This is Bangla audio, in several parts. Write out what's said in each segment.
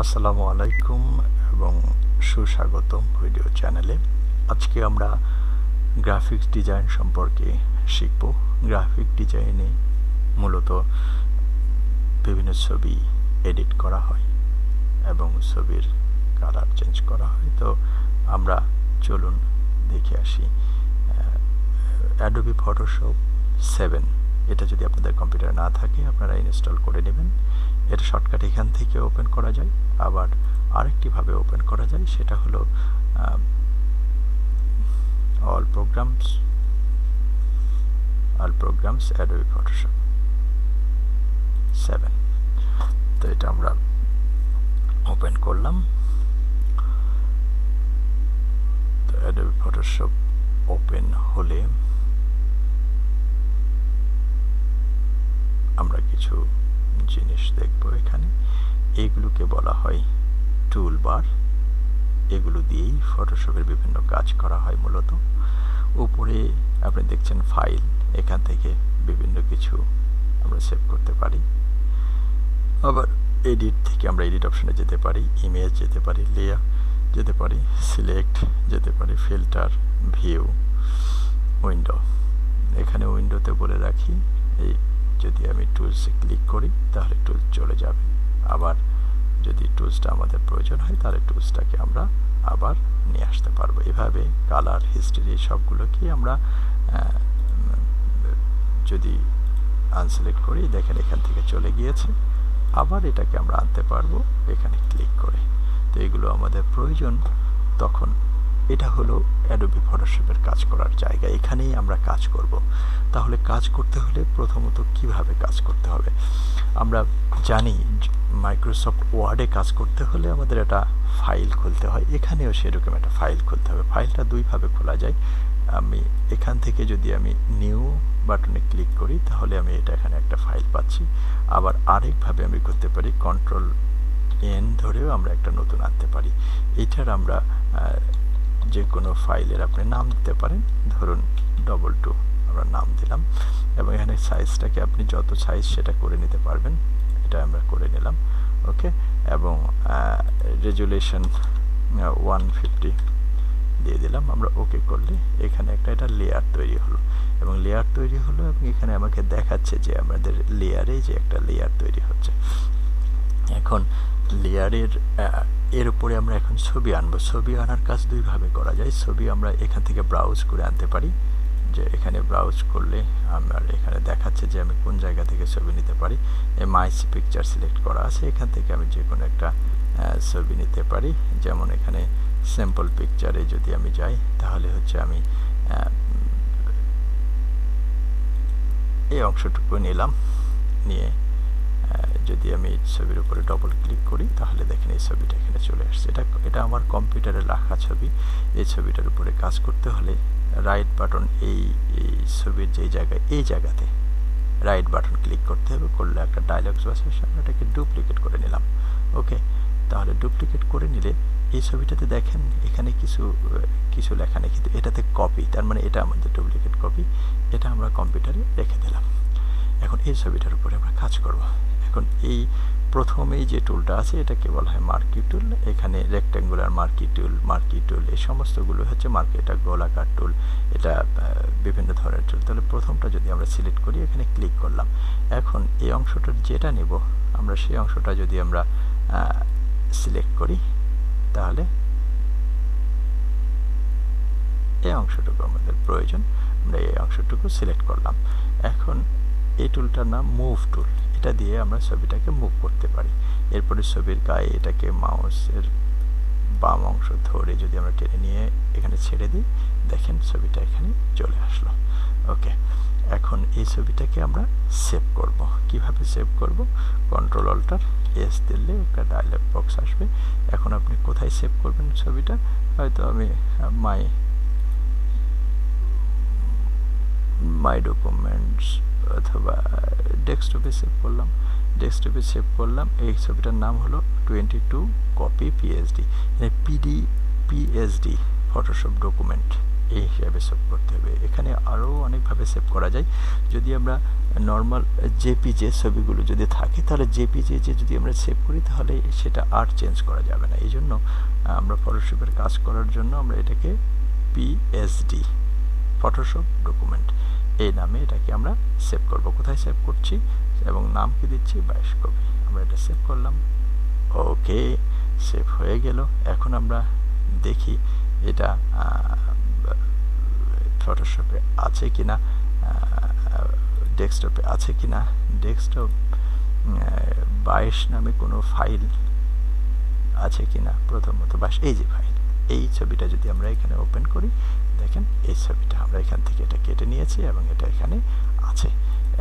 আসসালামু আলাইকুম এবং সুস্বাগতম ভিডিও চ্যানেলে। আজকে আমরা গ্রাফিক্স ডিজাইন সম্পর্কে শিখব। গ্রাফিক ডিজাইনে মূলত বিভিন্ন ছবি এডিট করা হয় এবং ছবির কালার চেঞ্জ করা হয়। তো আমরা চলুন দেখে আসি। অ্যাডোবি ফটোশপ 7 এটা যদি আপনাদের কম্পিউটারে না থাকে আপনারা ইনস্টল করে নেবেন। এটা শর্টকাট এখান থেকে ওপেন করা যায়, আবার আরেকটিভাবে ওপেন করা যায়, সেটা হলো অল প্রোগ্রামস অ্যাডোবি ফটোশপ 7। তো এটা আমরা ওপেন করলাম। তো অ্যাডোবি ফটোশপ ওপেন হলে আমরা কিছু জিনিস দেখব। এখানে এইগুলোকে বলা হয় টুলবার। এগুলো দিয়েই ফটোশপের বিভিন্ন কাজ করা হয় মূলত। উপরে আপনি দেখছেন ফাইল, এখান থেকে বিভিন্ন কিছু আমরা সেভ করতে পারি। আবার এডিট থেকে আমরা এডিট অপশনে যেতে পারি, ইমেজ যেতে পারি, লেয়ার যেতে পারি, সিলেক্ট যেতে পারি, ফিল্টার, ভিউ, উইন্ডো। এখানে উইন্ডোতে বলে রাখি এই যদি আমি টুলসে ক্লিক করি তাহলে টুলস চলে যাবে। আবার যদি টুলসটা আমাদের প্রয়োজন হয় তাহলে টুলসটাকে আমরা আবার নিয়ে আসতে পারবো। এভাবে কালার, হিস্ট্রি সবগুলোকে আমরা যদি আনসিলেক্ট করি, দেখেন এখান থেকে চলে গিয়েছে। আবার এটাকে আমরা আনতে পারবো এখানে ক্লিক করে। তো এগুলো আমাদের প্রয়োজন তখন। এটা হলো অ্যাডোবি ফটোশপের কাজ করার জায়গা, এখানেই আমরা কাজ করব। তাহলে কাজ করতে হলে প্রথমত কিভাবে কাজ করতে হবে? আমরা জানি মাইক্রোসফট ওয়ার্ডে কাজ করতে হলে আমাদের একটা ফাইল খুলতে হয়। এখানেও সেরকম একটা ফাইল খুলতে হবে। ফাইলটা দুইভাবে খোলা যায়। আমি এখান থেকে যদি আমি নিউ বাটনে ক্লিক করি তাহলে আমি এটা এখানে একটা ফাইল পাচ্ছি। আবার আরেকভাবে আমি করতে পারি, কন্ট্রোল এন ধরেও আমরা একটা নতুন আনতে পারি। এটার আমরা যে কোনো ফাইলের আপনি নাম দিতে পারেন। ধরুন 22 আমরা নাম দিলাম এবং এখানে সাইজটাকে আপনি যত সাইজ সেটা করে নিতে পারবেন। এটা আমরা করে নিলাম, ওকে। এবং রেজুলেশন 150 দিয়ে দিলাম। আমরা ওকে করলে এখানে একটা এটা লেয়ার তৈরি হলো এবং লেয়ার তৈরি হলো এবং এখানে আমাকে দেখাচ্ছে যে আমাদের লেয়ারে যে একটা লেয়ার তৈরি হচ্ছে। এখন লেয়ারের এর উপরে আমরা এখন ছবি আনবো। ছবি আনার কাজ দুইভাবে করা যায়। ছবি আমরা এখান থেকে ব্রাউজ করে আনতে পারি, যে এখানে ব্রাউজ করলে আমার এখানে দেখাচ্ছে যে আমি কোন জায়গা থেকে ছবি নিতে পারি। মাই পিকচার সিলেক্ট করা আছে, এখান থেকে আমি যে কোনো একটা ছবি নিতে পারি। যেমন এখানে স্যাম্পল পিকচারে যদি আমি যাই তাহলে হচ্ছে আমি এই অংশটুকু নিলাম। নিয়ে যদি আমি ছবির উপরে ডবল ক্লিক করি তাহলে দেখেন এই ছবিটা এখানে চলে আসছে। এটা আমার কম্পিউটারে রাখা ছবি। এই ছবিটার উপরে কাজ করতে হলে রাইট বাটন, এই ছবির যেই জায়গায়, এই জায়গাতে রাইট বাটন ক্লিক করতে হবে। করলে একটা ডায়লগ বক্স আসে, আমরা এটাকে ডুপ্লিকেট করে নিলাম, ওকে। তাহলে ডুপ্লিকেট করে নিলে এই ছবিটাতে দেখেন এখানে কিছু লেখা নেই, কিন্তু এটাতে কপি, তার মানে এটা আমাদের ডুপ্লিকেট কপি। এটা আমরা কম্পিউটারে রেখে দিলাম। এখন এই ছবিটার উপরে আমরা কাজ করব। এখন এই প্রথমেই যে টুলটা আছে এটাকে বলা হয় মার্কি টুল। এখানে রেক্ট্যাঙ্গুলার মার্কি টুল এই সমস্তগুলো হচ্ছে মার্কি। এটা গোলাকার টুল, এটা বিভিন্ন ধরনের টুল। তাহলে প্রথমটা যদি আমরা সিলেক্ট করি, এখানে ক্লিক করলাম। এখন এই অংশটার যেটা নেব আমরা, সেই অংশটা যদি আমরা সিলেক্ট করি তাহলে এই অংশটুকু আমাদের প্রয়োজন, আমরা এই অংশটুকু সিলেক্ট করলাম। এখন এই টুলটার নাম মুভ টুল। এটা দিয়ে আমরা ছবিটাকে মুভ করতে পারি। এরপরে ছবির গায়ে এটাকে মাউসের বাম অংশ ধরে যদি আমরা টেনে নিয়ে এখানে ছেড়ে দিই, দেখেন ছবিটা এখানে চলে আসলো, ওকে। এখন এই ছবিটাকে আমরা সেভ করব। কিভাবে সেভ করব? কন্ট্রোল অল্টার এস দিলে একটা ডায়লগ বক্স আসবে। এখন আপনি কোথায় সেভ করবেন ছবিটা? হয়তো আমি মাই ডকুমেন্টস অথবা ডেস্কটপে সেভ করলাম। এই ছবিটার নাম হলো 22 copy PSD. PSD Photoshop document এই হিসাবে সেভ করতে হবে। এখানে আরও অনেকভাবে সেভ করা যায়। যদি আমরা নর্মাল জেপিজে ছবিগুলো যদি থাকে তাহলে জেপিজে যদি আমরা সেভ করি তাহলে সেটা আর চেঞ্জ করা যাবে না। এই জন্য আমরা ফটোশপের কাজ করার জন্য আমরা এটাকে পিএসডি ফটোশপ ডকুমেন্ট এই নামে এটাকে আমরা সেভ করব। কোথায় সেভ করছি এবং নাম কি দিচ্ছি 22 কপি। আমরা এটা সেভ করলাম। ওকে, সেভ হয়ে গেল। এখন আমরা দেখি এটা ফটোশপে আছে কিনা, ডেস্কটপে আছে কিনা। ডেস্কটপ 22 নামে কোনো ফাইল আছে কিনা, প্রথমত 22 এই যে ফাইল, এই ছবিটা যদি আমরা এখানে ওপেন করি, দেখেন এই ছবিটা আমরা এখান থেকে এটা কেটে নিয়েছি এবং এটা এখানে আছে।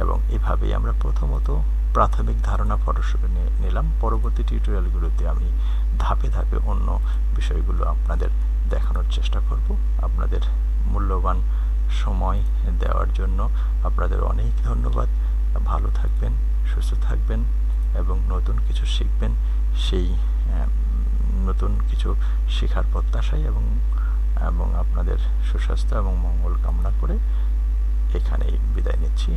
এবং এভাবেই আমরা প্রথমত প্রাথমিক ধারণা ফটোশপে নিলাম। পরবর্তী টিউটোরিয়ালগুলোতে আমি ধাপে ধাপে অন্য বিষয়গুলো আপনাদের দেখানোর চেষ্টা করব। আপনাদের মূল্যবান সময় দেওয়ার জন্য আপনাদের অনেক ধন্যবাদ। ভালো থাকবেন, সুস্থ থাকবেন এবং নতুন কিছু শিখবেন, সেই নতুন কিছু শেখার প্রত্যাশায় এবং আপনাদের সুস্বাস্থ্য এবং মঙ্গল কামনা করে এখানেই বিদায় নিচ্ছি।